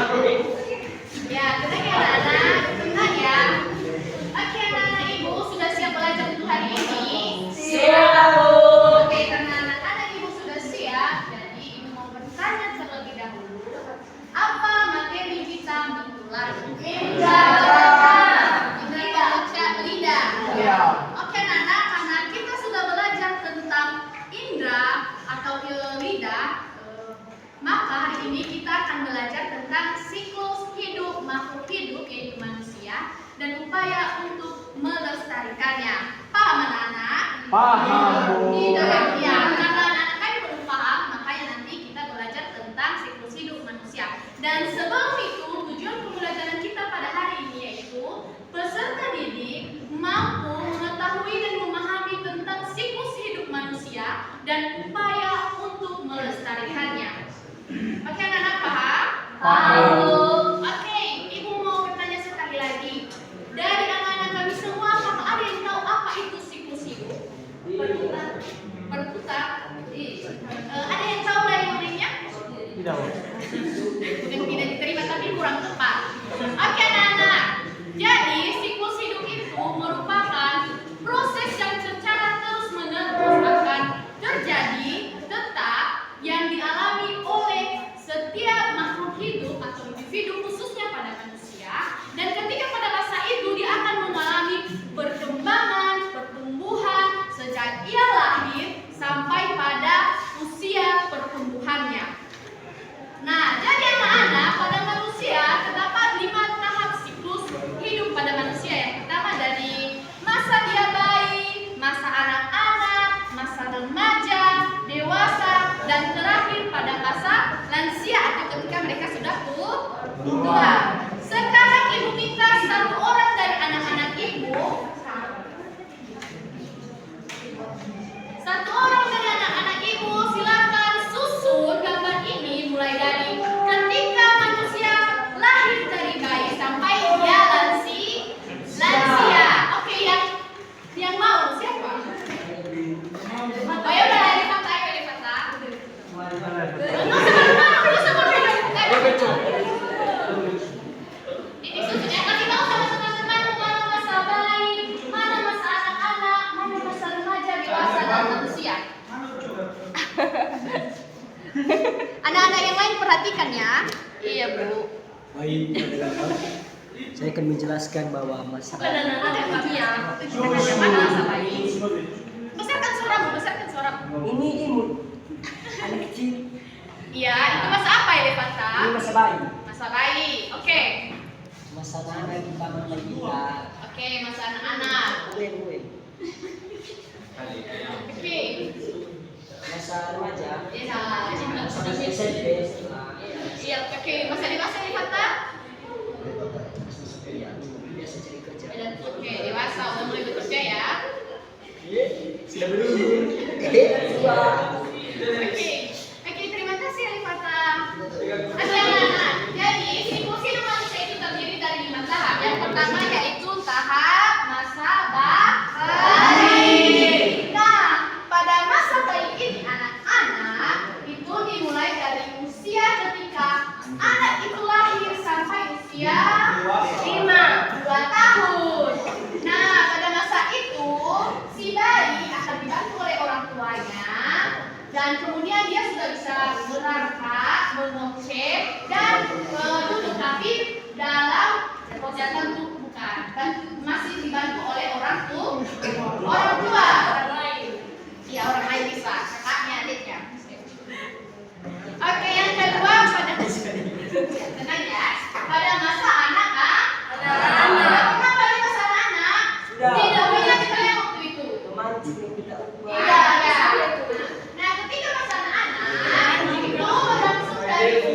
Ya, tenang ya anak-anak, tenang ya. Oke anak-anak ibu sudah siap belajar untuk hari ini? Siap, Bu. Oke, karena anak-anak ibu sudah siap, jadi ibu mau bertanya terlebih dahulu. Apa materi kita minggu lalu? Lidah. Iya. Oke anak-anak, karena kita sudah belajar tentang indera atau lidah, maka hari ini kita akan belajar tentang siklus hidup makhluk hidup yaitu manusia dan upaya untuk melestarikannya. Paham anak-anak? Paham, Bu. Tidak ya. Karena anak-anak kan belum paham, makanya nanti kita belajar tentang siklus hidup manusia. Dan sebelum itu, tujuan pembelajaran kita pada hari ini yaitu peserta didik mampu mengetahui dan memahami tentang siklus hidup manusia dan upaya untuk melestarikannya. Oke anak-anak paham? Paham. Oke, ibu mau bertanya sekali lagi. Dari anak-anak kami semua, apakah ada yang tahu apa itu siklus hidup? Berputar. Ada yang tahu dari muridnya? Tidak, Bu. Mungkin tidak diterima tapi kurang tepat. Oke anak-anak. Jadi siklus hidup itu merupakan proses yang secara terus-menerus akan terjadi tetap yang dialami oleh setiap makhluk hidup atau individu khususnya pada manusia, dan ketika pada masa itu dia akan mengalami perkembangan, pertumbuhan sejak ia lahir sampai pada usia pertumbuhannya. Nah, jadi anak-anak, pada manusia terdapat 5 tahap siklus hidup pada manusia. Yang pertama dari masa dia bayi, masa anak-anak, masa remaja, dewasa, dan terakhir pada masa lansia atau ketika mereka sudah tua. Sekarang ibu minta satu orang dari anak-anak ibu, silakan susun gambar ini mulai dari ketika manusia lahir dari bayi sampai dia lansia. Oke, yang mau siapa? Oh ya udah dari Fata. Ini susunnya kasih tahu sama teman-teman mana masa bayi, mana masa anak-anak, mana masa remaja, dewasa dan manusia. Anak-anak yang lain perhatikan ya. Iya Bu. Baik, saya akan menjelaskan bahwa Bukan anak-anak yang kami ya. Tujuannya mana masa bayi? Besarkan suaramu. ini imut anak kecil. Iya, itu masa apa ya Devata? Ini masa bayi, Masa bayi. Oke. masa anak kita kita. Oke, masa anak-anak. Gue. Oke. Masa remaja, Iya, masa SMP setelah iya, oke. Masa dewasa Devata? biasa cari kerja. Oke, dewasa udah mulai bekerja ya. Sudah belum? Oke, terima kasih Alifata. Anak-anak, jadi siklus hidup manusia itu terdiri dari 5 tahap. Yang pertama yaitu tahap masa bayi. Nah, pada masa bayi ini anak-anak itu dimulai dari usia ketika anak itu lahir sampai usia 2 tahun. Nah, pada masa itu si bayi akan dibantu oleh orang tuanya dan kemudian dia sudah bisa merangkak, mengoceh dan duduk, tapi dalam posisi bukan dan masih dibantu oleh orang tua. Iya, orang lain bisa, kakaknya, adiknya. Oke, yang kedua pada tenang ya, pada masa anak-anak. Kenapa di masa anak-anak? Tidak punya kita yang waktu itu. Memancing yang kita Iya, ya. Nah, ketika masa anak-anak itu berlangsung dari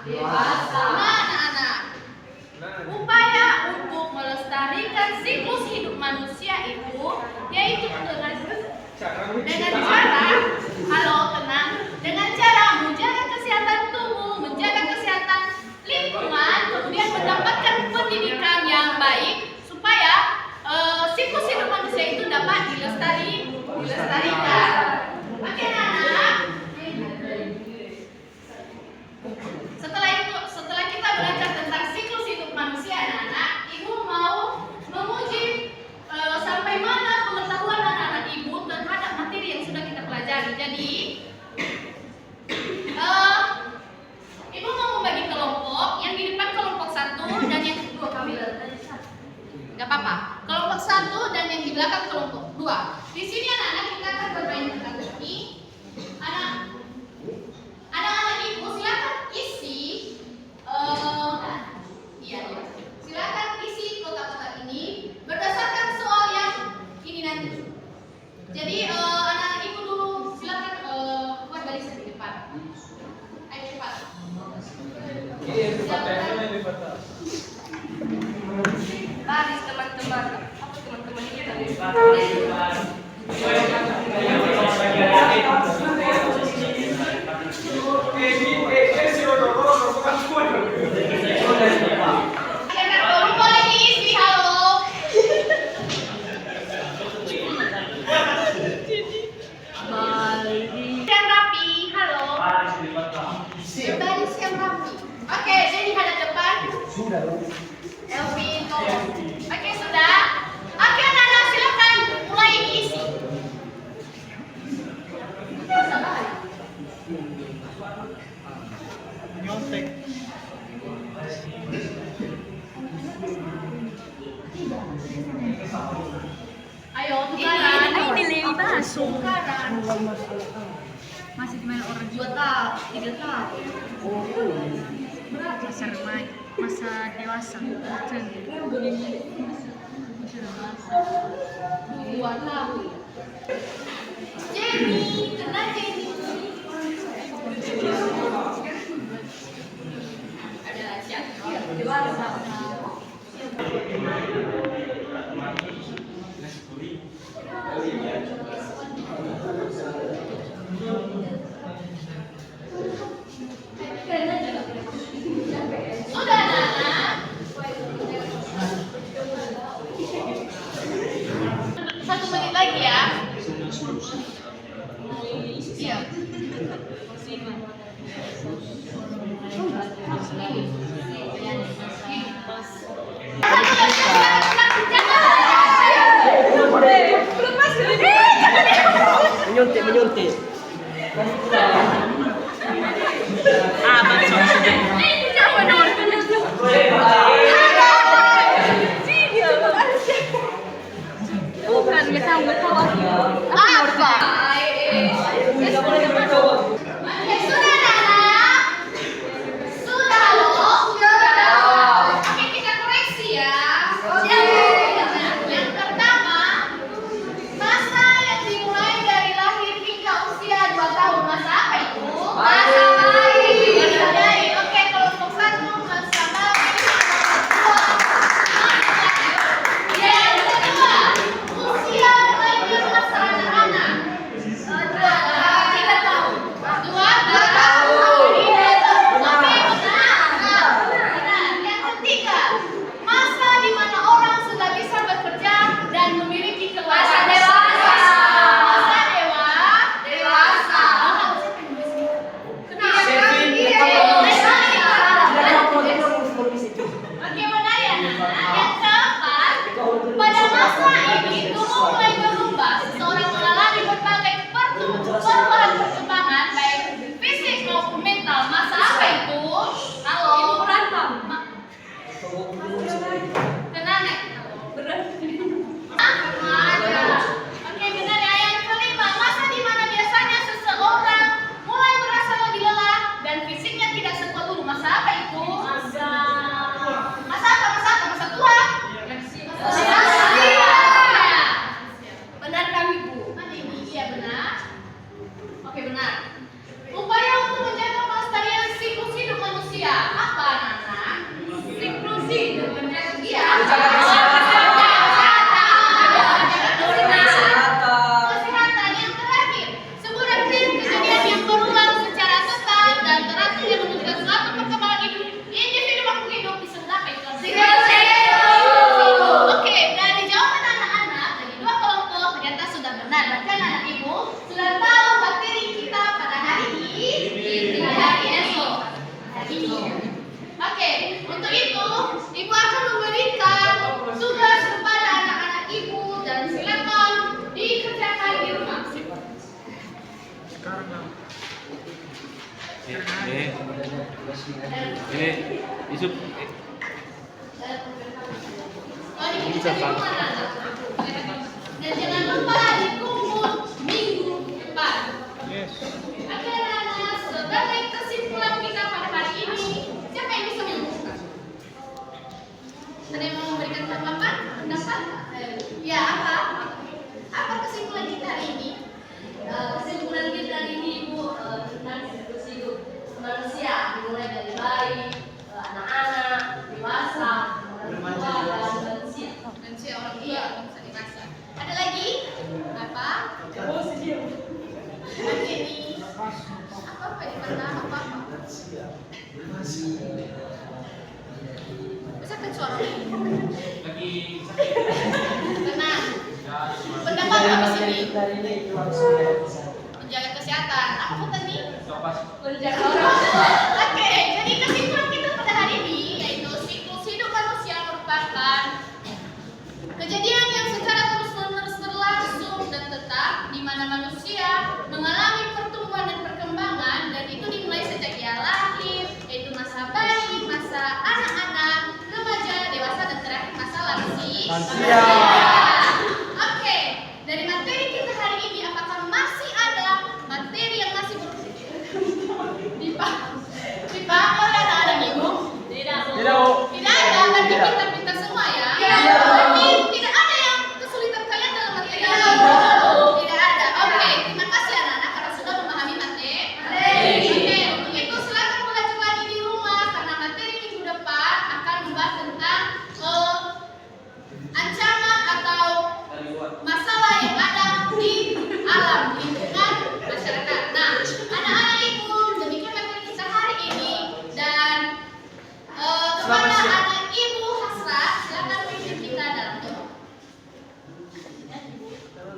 Nah, anak-anak, upaya untuk melestarikan siklus hidup manusia itu yaitu dengan cara, halo tenang, dengan cara menjaga kesehatan tubuh, menjaga kesehatan lingkungan, kemudian mendapatkan pendidikan yang baik supaya siklus hidup manusia itu dapat dilestarikan. Oke, anak-anak. Setelah kita belajar tentang siklus hidup manusia, anak-anak, ibu mau menguji sampai mana pengetahuan anak-anak ibu terhadap materi yang sudah kita pelajari. Jadi, ibu mau membagi kelompok, yang di depan kelompok 1 dan yang kedua kami. Gak apa-apa. Kelompok 1 dan yang di belakang kelompok 2. Di sini anak-anak kita akan bermain tentang ini. Anak-anak ibu silakan isi silakan isi kotak-kotak ini berdasarkan soal yang ini nanti. Jadi anak-anak ibu dulu silakan buat barisan di depan. Ayo cepat. Baris teman-teman. Apa teman-teman ini tadi? Boleh diisi, halo. Yang rapi, halo. Baris yang rapi. Oke, jadi hadap depan. Sudah. Elvin, tolong. Oke, sudah. Oke, anak-anak silakan mulai diisi. Nyontek. Ayo, tukaran. Ay, nilai baso. Tukaran. Masih di mana orang 2 tahun, 3 tahun. masa remaja, masa dewasa. Betul. 2 tahun. Jenny, kenal Jenny. Ada siapa? Dewasa. Sudah, anak-anak. 1 menit lagi ya. Iya. Menyuntik. Bukan, nggak tahu aku. Apa? Sudah, anak. Sudah loh. Oke, kita koreksi ya. Yang pertama, masa yang dimulai dari lahir hingga usia 2 tahun. Masa apa itu? Masa bayi. Oke, kelompok 1 masa bayi. Yang kedua, usia mulai masa anak-anak. 3 tahun. dan silakan dikerjakan di rumah. Ini Yusuf. Oh, ini kita di rumah anak-anak. Dan jangan lupa dikumpul minggu depan. Oke anak-anak, sebagai kesimpulan kita pada hari ini, siapa yang bisa menyebutkan? Ada yang mau memberikan tanggapan? Pendapat? Ya, apa? Apa kesimpulan kita hari ini? Kesimpulan kita hari ini Ibu tentang siklus hidup manusia dimulai dari bayi, anak-anak, dewasa, orang tua dan manusia. Dan si orang tua bisa dewasa. Ada lagi? Apa? Oke nih. Apa yang pernah apa? Bisa kan suara? Lagi Tenang. Pendapat apa di sini? Dari ini itu langsung bisa. Menjaga kesehatan. Apa tadi? Menjaga orang tua. Oke, jadi kesimpulan kita pada hari ini yaitu siklus hidup manusia merupakan kejadian yang secara terus-menerus berlangsung dan tetap di mana manusia mengalami pertumbuhan dan perkembangan, dan itu dimulai sejak ia lahir, yaitu masa bayi, masa anak-anak, remaja, dewasa, dan terakhir masa lansia. Oke, dari materi kita hari ini apakah masih ada materi yang masih dipahami oleh anak-anak ibu? Tidak, Bu. Tidak, Bu. Tidak ada, berarti Tidak. pintar-pintar semua ya? Iya. Berarti tidak ada yang kesulitan kalian dalam materi ini? Tidak ada. Oke, terima kasih anak-anak karena sudah memahami materi. Oke, untuk itu silakan belajar lagi di rumah karena materi minggu depan akan membahas tentang ancaman atau masalah yang ada di alam lingkungan masyarakat. Nah, anak-anak ibu, demikian materi kita hari ini, dan kepada anak ibu Hasrat, silakan pimpin kita dalam doa.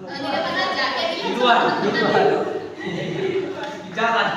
Di depan aja, di luar. Di jalan.